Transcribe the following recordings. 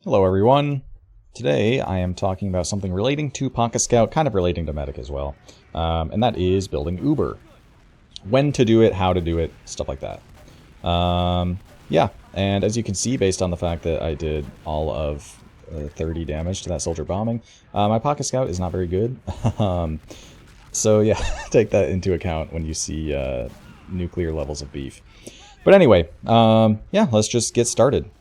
Hello everyone. Today I am talking about something relating to Pocket Scout, kind of relating to Medic as well, and that is building Uber. When to do it, how to do it, stuff like that. Yeah, and as you can see, based on the fact that I did all of 30 damage to that soldier bombing, my Pocket Scout is not very good. So yeah, take that into account when you see nuclear levels of beef. But anyway, yeah, let's just get started.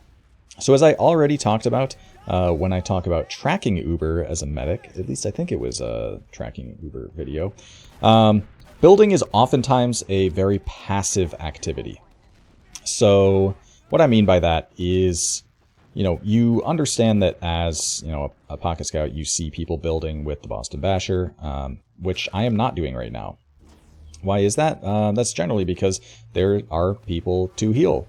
So as I already talked about, when I talk about tracking Uber as a medic, at least I think it was a tracking Uber video, building is oftentimes a very passive activity. So what I mean by that is, you understand that as, a Pocket Scout, you see people building with the Boston Basher, which I am not doing right now. Why is that? That's generally because there are people to heal.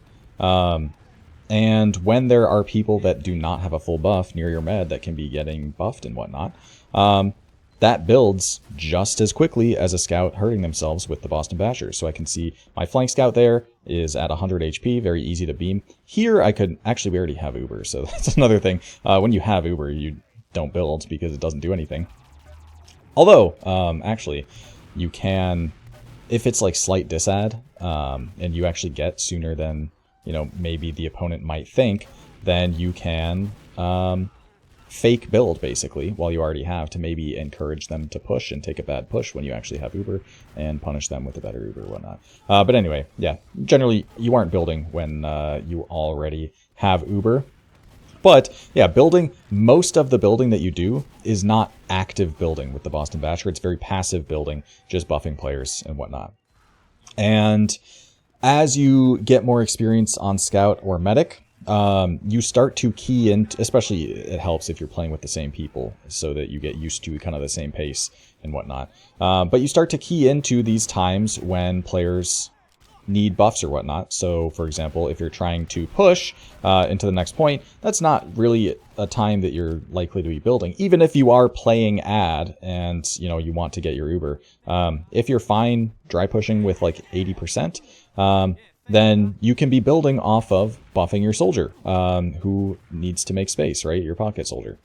And when there are people that do not have a full buff near your med that can be getting buffed and whatnot, that builds just as quickly as a scout hurting themselves with the Boston Basher. So I can see my flank scout there is at 100 HP, very easy to beam. Here I could, actually we already have Uber, so that's another thing. When you have Uber, you don't build because it doesn't do anything. Although, actually, you can, if it's like slight disad, and you actually get sooner than maybe the opponent might think, then you can fake build, basically, while you already have, to maybe encourage them to push and take a bad push when you actually have Uber and punish them with a better Uber or whatnot. But anyway, yeah, generally you aren't building when you already have Uber. But yeah, most of the building that you do is not active building with the Boston Basher. It's very passive building, just buffing players and whatnot. And as you get more experience on Scout or Medic, you start to key in, especially it helps if you're playing with the same people so that you get used to kind of the same pace and whatnot. But you start to key into these times when players need buffs or whatnot. So for example, if you're trying to push into the next point, that's not really a time that you're likely to be building, even if you are playing ad and you want to get your Uber. If you're fine dry pushing with like 80%, then you can be building off of buffing your soldier who needs to make space, right? Your pocket soldier.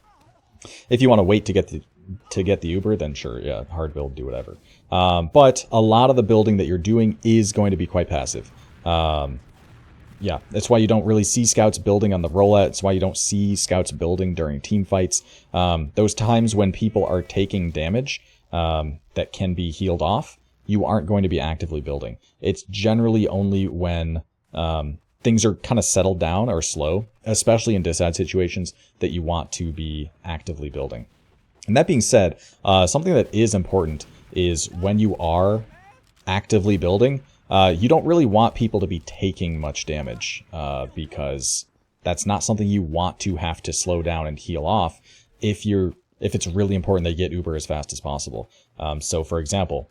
If you want to wait to get the Uber, then sure, yeah, hard build, do whatever. But a lot of the building that you're doing is going to be quite passive. Yeah, that's why you don't really see scouts building on the rollout. It's why you don't see scouts building during team fights. Those times when people are taking damage that can be healed off, you aren't going to be actively building. It's generally only when things are kind of settled down or slow, especially in disad situations, that you want to be actively building. And that being said, something that is important is when you are actively building, you don't really want people to be taking much damage because that's not something you want to have to slow down and heal off if it's really important that you get Uber as fast as possible. So for example,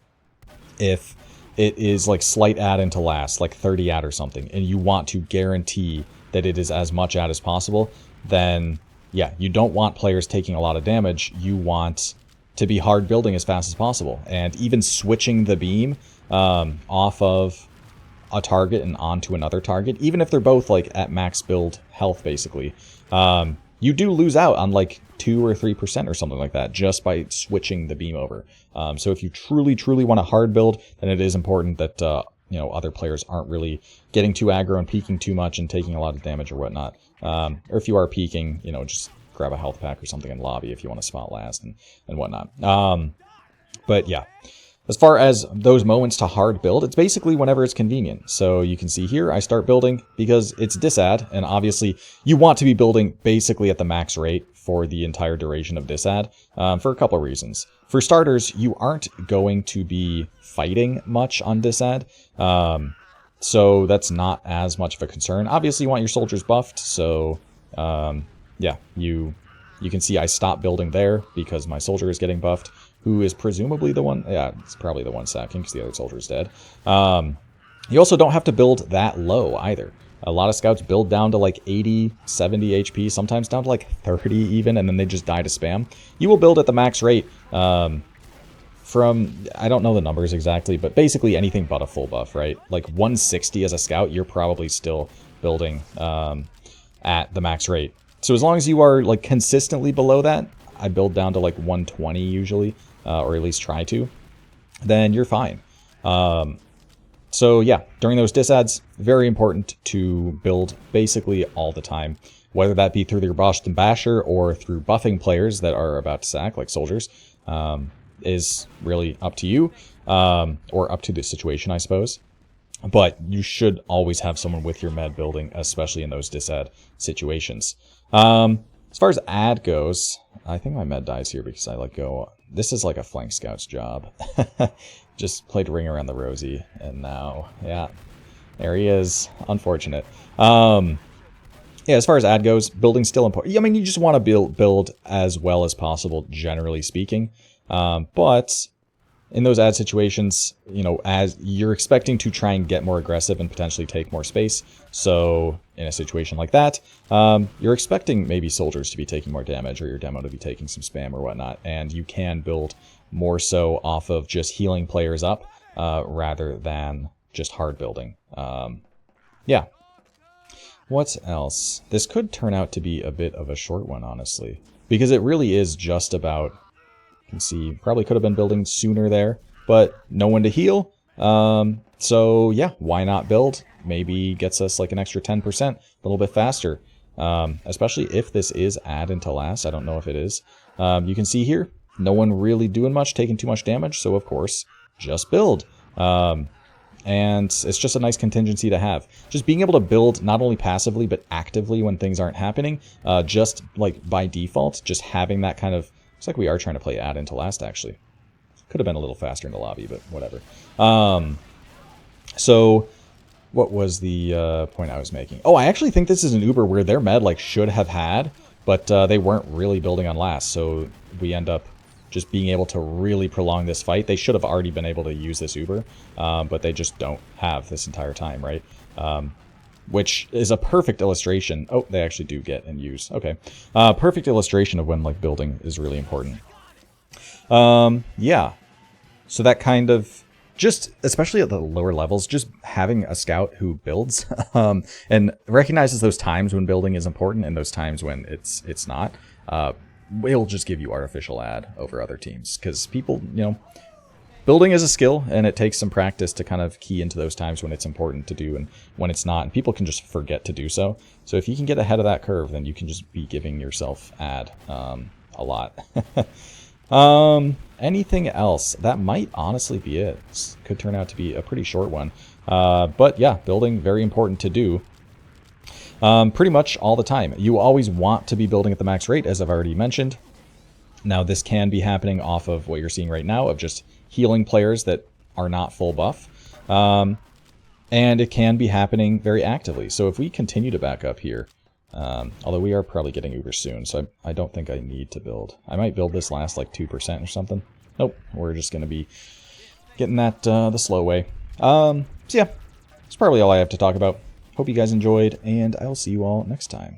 if it is like slight add into last, like 30 add or something, and you want to guarantee that it is as much add as possible, then yeah, you don't want players taking a lot of damage. You want to be hard building as fast as possible. And even switching the beam off of a target and onto another target, even if they're both like at max build health, basically, you do lose out on like 2 or 3% or something like that just by switching the beam over. So if you truly want a hard build, then it is important that other players aren't really getting too aggro and peeking too much and taking a lot of damage or whatnot. Or if you are peeking, just grab a health pack or something in lobby if you want to spot last and whatnot. But yeah, as far as those moments to hard build, it's basically whenever it's convenient. So you can see here, I start building because it's disad, and obviously you want to be building basically at the max rate for the entire duration of disad for a couple of reasons. For starters, you aren't going to be fighting much on disad, so that's not as much of a concern. Obviously you want your soldiers buffed, so yeah, you can see I stopped building there because my soldier is getting buffed, who is presumably the one, yeah, it's probably the one sacking because the other soldier is dead. You also don't have to build that low either. A lot of scouts build down to like 80, 70 HP, sometimes down to like 30 even, and then they just die to spam. You will build at the max rate from, I don't know the numbers exactly, but basically anything but a full buff, right? Like 160 as a scout, you're probably still building at the max rate. So as long as you are like consistently below that, I build down to like 120 usually, or at least try to, then you're fine. So yeah, during those disads, very important to build basically all the time, whether that be through your Boston Basher or through buffing players that are about to sack, like soldiers, is really up to you, or up to the situation, I suppose. But you should always have someone with your med building, especially in those disad situations. As far as ad goes, I think my med dies here because I let go. This is like a flank scout's job. Just played Ring Around the Rosie, and now, yeah, there he is. Unfortunate. Yeah, as far as ad goes, building's still important. I mean, you just want to build as well as possible, generally speaking. But in those ad situations, you know, as you're expecting to try and get more aggressive and potentially take more space. So in a situation like that, you're expecting maybe soldiers to be taking more damage or your demo to be taking some spam or whatnot. And you can build more so off of just healing players up rather than just hard building. Yeah. What else? This could turn out to be a bit of a short one, honestly, because it really is just about... You can see, probably could have been building sooner there, but no one to heal. So yeah, why not build? Maybe gets us like an extra 10%, a little bit faster. Especially if this is add into last. I don't know if it is. You can see here, no one really doing much, taking too much damage. So of course, just build. And it's just a nice contingency to have. Just being able to build not only passively, but actively when things aren't happening. Just like by default, just having that kind of... Looks like we are trying to play add into last, actually. Could have been a little faster in the lobby, but whatever. So, what was the point I was making? Oh, I actually think this is an Uber where their med like should have had, but they weren't really building on last. So we end up just being able to really prolong this fight. They should have already been able to use this Uber, but they just don't have this entire time, right? Which is a perfect illustration. Oh, they actually do get and use. Okay. Perfect illustration of when like building is really important. Yeah. So that kind of, just especially at the lower levels, just having a scout who builds and recognizes those times when building is important and those times when it's not, it'll just give you artificial ad over other teams. Because people, you know, building is a skill, and it takes some practice to kind of key into those times when it's important to do and when it's not, and people can just forget to do so. So if you can get ahead of that curve, then you can just be giving yourself ad a lot. Anything else? That might honestly be it. This could turn out to be a pretty short one. But yeah, building, very important to do. Pretty much all the time. You always want to be building at the max rate, as I've already mentioned. Now, this can be happening off of what you're seeing right now, of just healing players that are not full buff. And it can be happening very actively. So if we continue to back up here, although we are probably getting Uber soon, so I don't think I need to build. I might build this last like 2% or something. Nope, we're just going to be getting that the slow way. So yeah, that's probably all I have to talk about. Hope you guys enjoyed, and I'll see you all next time.